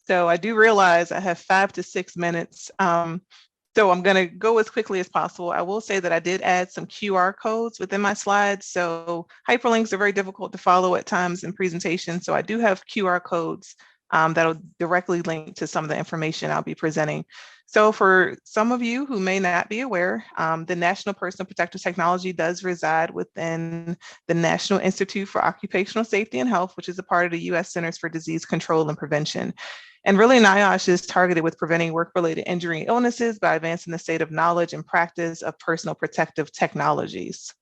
So I do realize I have 5 to 6 minutes. So I'm going to go as quickly as possible. I will say that I did add some QR codes within my slides. So hyperlinks are very difficult to follow at times in presentations. So I do have QR codes that'll directly link to some of the information I'll be presenting. So for some of you who may not be aware, the National Personal Protective Technology does reside within the National Institute for Occupational Safety and Health, which is a part of the U.S. Centers for Disease Control and Prevention. And really, NIOSH is targeted with preventing work-related injury and illnesses by advancing the state of knowledge and practice of personal protective technologies.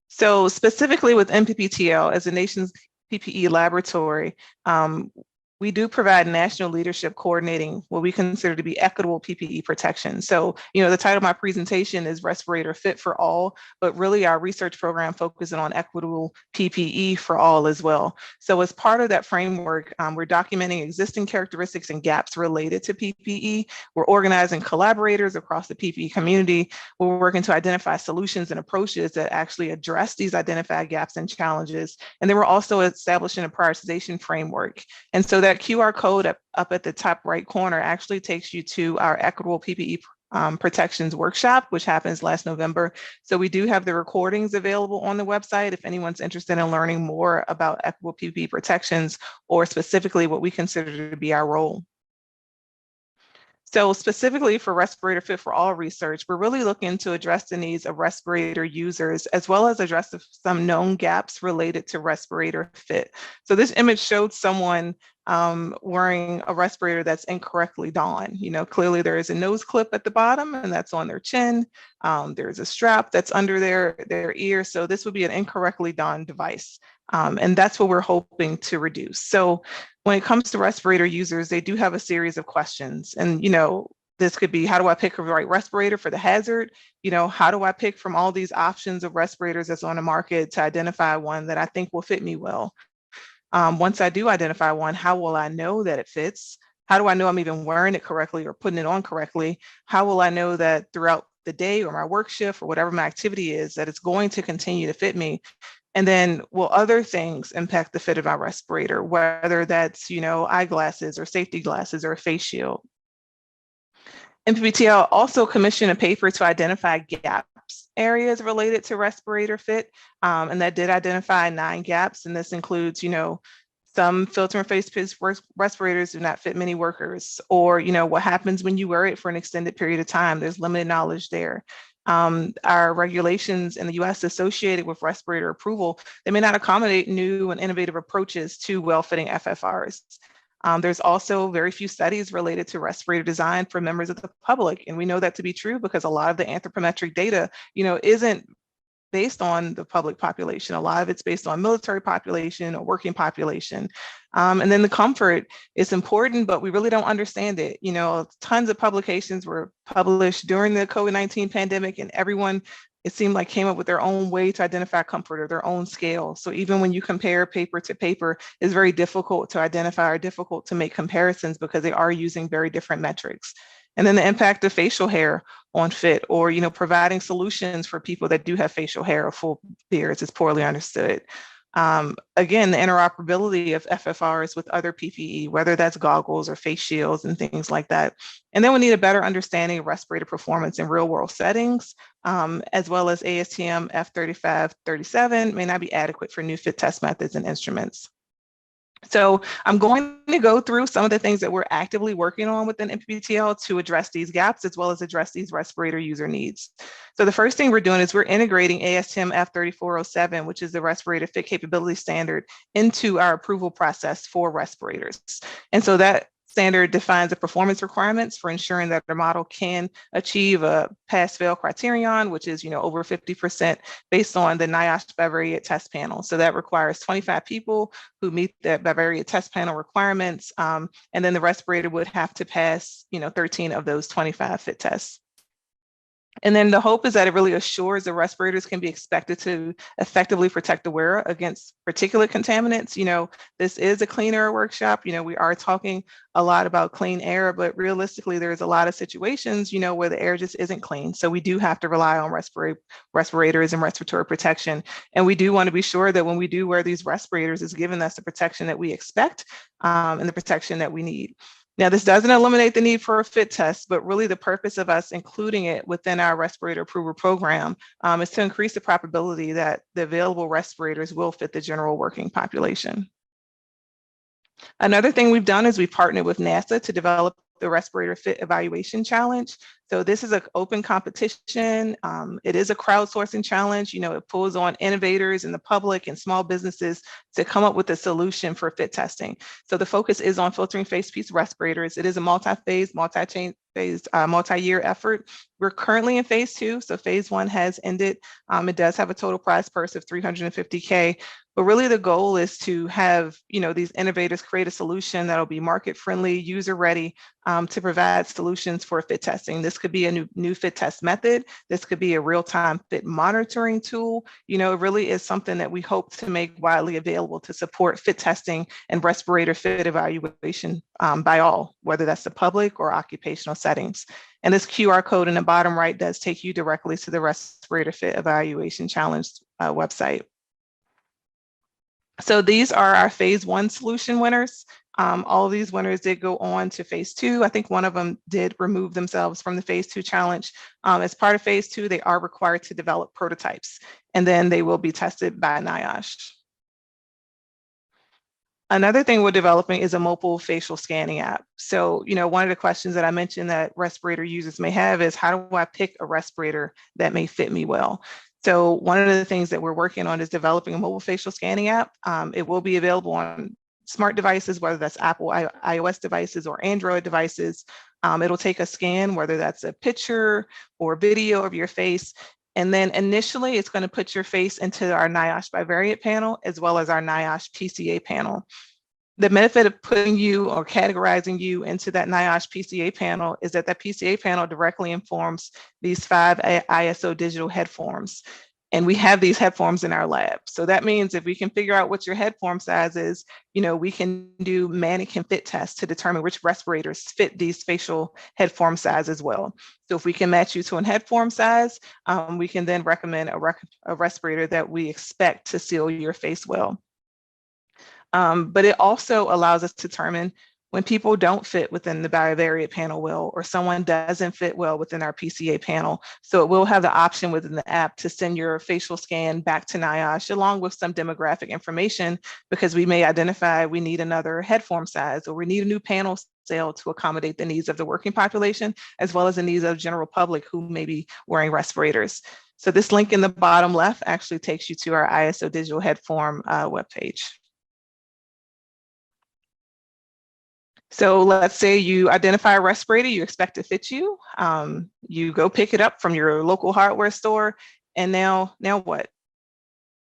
So specifically with NPPTL, as the nation's PPE laboratory, we do provide national leadership coordinating what we consider to be equitable PPE protection. So, the title of my presentation is Respirator Fit for All, but really our research program focuses on equitable PPE for all as well. So as part of that framework, we're documenting existing characteristics and gaps related to PPE. We're organizing collaborators across the PPE community. We're working to identify solutions and approaches that actually address these identified gaps and challenges. And then we're also establishing a prioritization framework. And so that QR code up at the top right corner actually takes you to our equitable PPE protections workshop, which happens last November. So we do have the recordings available on the website if anyone's interested in learning more about equitable PPE protections or specifically what we consider to be our role. So specifically for Respirator Fit for All research, we're really looking to address the needs of respirator users, as well as address some known gaps related to respirator fit. So this image showed someone wearing a respirator that's incorrectly donned. Clearly there is a nose clip at the bottom and that's on their chin. There's a strap that's under their ear. So this would be an incorrectly donned device. And that's what we're hoping to reduce. So when it comes to respirator users, they do have a series of questions. And, this could be, how do I pick the right respirator for the hazard? How do I pick from all these options of respirators that's on the market to identify one that I think will fit me well? Once I do identify one, how will I know that it fits? How do I know I'm even wearing it correctly or putting it on correctly? How will I know that throughout the day or my work shift or whatever my activity is, that it's going to continue to fit me? And then will other things impact the fit of my respirator, whether that's, eyeglasses or safety glasses or a face shield? NPPTL also commissioned a paper to identify gaps areas related to respirator fit. And that did identify 9 gaps. And this includes, some filter and face respirators do not fit many workers, or, what happens when you wear it for an extended period of time. There's limited knowledge there. Our regulations in the US associated with respirator approval, they may not accommodate new and innovative approaches to well-fitting FFRs. There's also very few studies related to respirator design for members of the public. And we know that to be true because a lot of the anthropometric data, isn't based on the public population. A lot of it's based on military population or working population. And then the comfort is important, but we really don't understand it. Tons of publications were published during the COVID-19 pandemic, and everyone, it seemed like, came up with their own way to identify comfort or their own scale. So even when you compare paper to paper, it's very difficult to identify or difficult to make comparisons because they are using very different metrics. And then the impact of facial hair on fit, or providing solutions for people that do have facial hair or full beards is poorly understood. Again, the interoperability of FFRs with other PPE, whether that's goggles or face shields and things like that. And then we need a better understanding of respirator performance in real world settings, as well as ASTM F3537 may not be adequate for new fit test methods and instruments. So I'm going to go through some of the things that we're actively working on within NPPTL to address these gaps, as well as address these respirator user needs. So the first thing we're doing is we're integrating ASTM F3407, which is the respirator fit capability standard, into our approval process for respirators. And so that standard defines the performance requirements for ensuring that the model can achieve a pass-fail criterion, which is over 50% based on the NIOSH bivariate test panel. So that requires 25 people who meet the bivariate test panel requirements, and then the respirator would have to pass 13 of those 25 fit tests. And then the hope is that it really assures the respirators can be expected to effectively protect the wearer against particulate contaminants. This is a clean air workshop. We are talking a lot about clean air, but realistically, there's a lot of situations, where the air just isn't clean. So we do have to rely on respirators and respiratory protection. And we do want to be sure that when we do wear these respirators, it's giving us the protection that we expect and the protection that we need. Now, this doesn't eliminate the need for a fit test, but really the purpose of us including it within our respirator approval program is to increase the probability that the available respirators will fit the general working population. Another thing we've done is we've partnered with NASA to develop the Respirator Fit Evaluation Challenge. So this is an open competition. It is a crowdsourcing challenge. It pulls on innovators and the public and small businesses to come up with a solution for fit testing. So the focus is on filtering face piece respirators. It is a multi-phase, multi-year effort. We're currently in phase 2. So phase 1 has ended. It does have a total prize purse of $350K. But really the goal is to have, these innovators create a solution that'll be market friendly, user ready to provide solutions for fit testing. This could be a new fit test method. This could be a real-time fit monitoring tool. It really is something that we hope to make widely available to support fit testing and respirator fit evaluation by all, whether that's the public or occupational settings. And this QR code in the bottom right does take you directly to the Respirator Fit Evaluation Challenge website. So these are our phase 1 solution winners. All of these winners did go on to phase 2. I think one of them did remove themselves from the phase 2 challenge. As part of phase 2, they are required to develop prototypes, and then they will be tested by NIOSH. Another thing we're developing is a mobile facial scanning app. So, one of the questions that I mentioned that respirator users may have is, how do I pick a respirator that may fit me well? So one of the things that we're working on is developing a mobile facial scanning app. It will be available on smart devices, whether that's Apple iOS devices or Android devices. It'll take a scan, whether that's a picture or video of your face. And then initially, it's going to put your face into our NIOSH bivariate panel, as well as our NIOSH PCA panel. The benefit of putting you or categorizing you into that NIOSH PCA panel is that PCA panel directly informs these 5 ISO digital head forms. And we have these head forms in our lab. So that means if we can figure out what your head form size is, we can do mannequin fit tests to determine which respirators fit these facial head form size as well. So if we can match you to a head form size, we can then recommend a respirator that we expect to seal your face well. But it also allows us to determine when people don't fit within the bivariate panel well, or someone doesn't fit well within our PCA panel. So it will have the option within the app to send your facial scan back to NIOSH along with some demographic information, because we may identify we need another head form size, or we need a new panel cell to accommodate the needs of the working population, as well as the needs of general public who may be wearing respirators. So this link in the bottom left actually takes you to our ISO digital head form webpage. So let's say you identify a respirator you expect to fit you. You go pick it up from your local hardware store, and now what?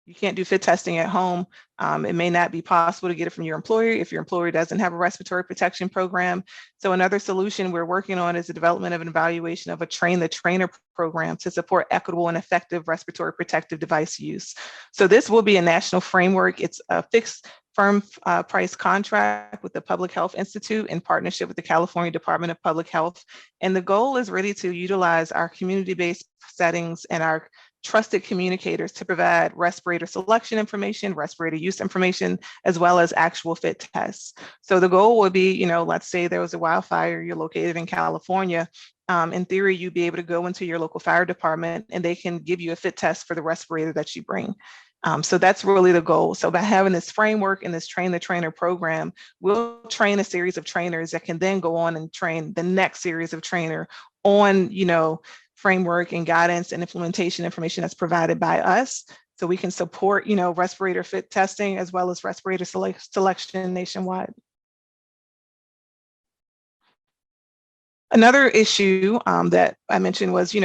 You can't do fit testing at home. It may not be possible to get it from your employer if your employer doesn't have a respiratory protection program. So another solution we're working on is the development of an evaluation of a train the trainer program to support equitable and effective respiratory protective device use. So this will be a national framework. It's a fixed firm price contract with the Public Health Institute in partnership with the California Department of Public Health. And the goal is really to utilize our community-based settings and our trusted communicators to provide respirator selection information, respirator use information, as well as actual fit tests. So the goal would be, let's say there was a wildfire, you're located in California. In theory, you'd be able to go into your local fire department and they can give you a fit test for the respirator that you bring. So that's really the goal. So by having this framework and this train the trainer program, we'll train a series of trainers that can then go on and train the next series of trainer on, framework and guidance and implementation information that's provided by us. So we can support, respirator fit testing as well as respirator selection nationwide. Another issue that I mentioned was,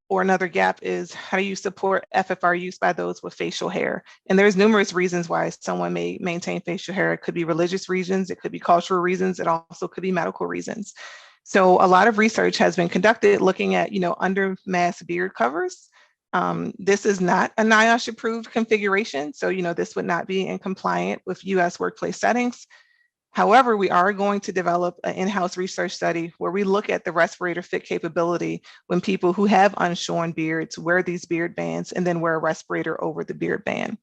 or another gap is, how do you support FFR use by those with facial hair? And there's numerous reasons why someone may maintain facial hair. It could be religious reasons, it could be cultural reasons, it also could be medical reasons. So a lot of research has been conducted looking at, under mask beard covers. This is not a NIOSH approved configuration. So, this would not be in compliant with US workplace settings. However, we are going to develop an in-house research study where we look at the respirator fit capability when people who have unshorn beards wear these beard bands and then wear a respirator over the beard band.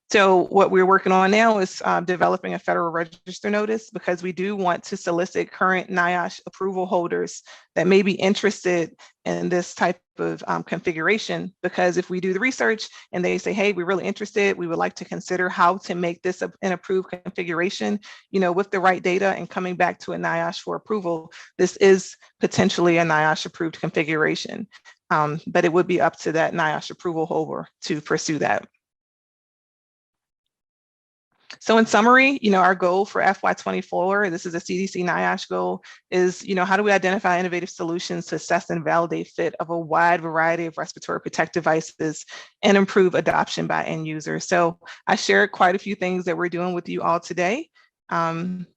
So what we're working on now is developing a federal register notice, because we do want to solicit current NIOSH approval holders that may be interested in this type of configuration. Because if we do the research and they say, hey, we're really interested, we would like to consider how to make this an approved configuration, with the right data and coming back to a NIOSH for approval, this is potentially a NIOSH approved configuration. But it would be up to that NIOSH approval holder to pursue that. So in summary, our goal for FY24, this is a CDC NIOSH goal, is, how do we identify innovative solutions to assess and validate fit of a wide variety of respiratory protective devices and improve adoption by end users. So I shared quite a few things that we're doing with you all today. And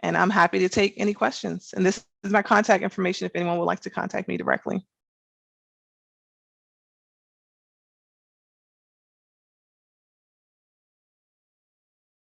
I'm happy to take any questions. And this is my contact information if anyone would like to contact me directly.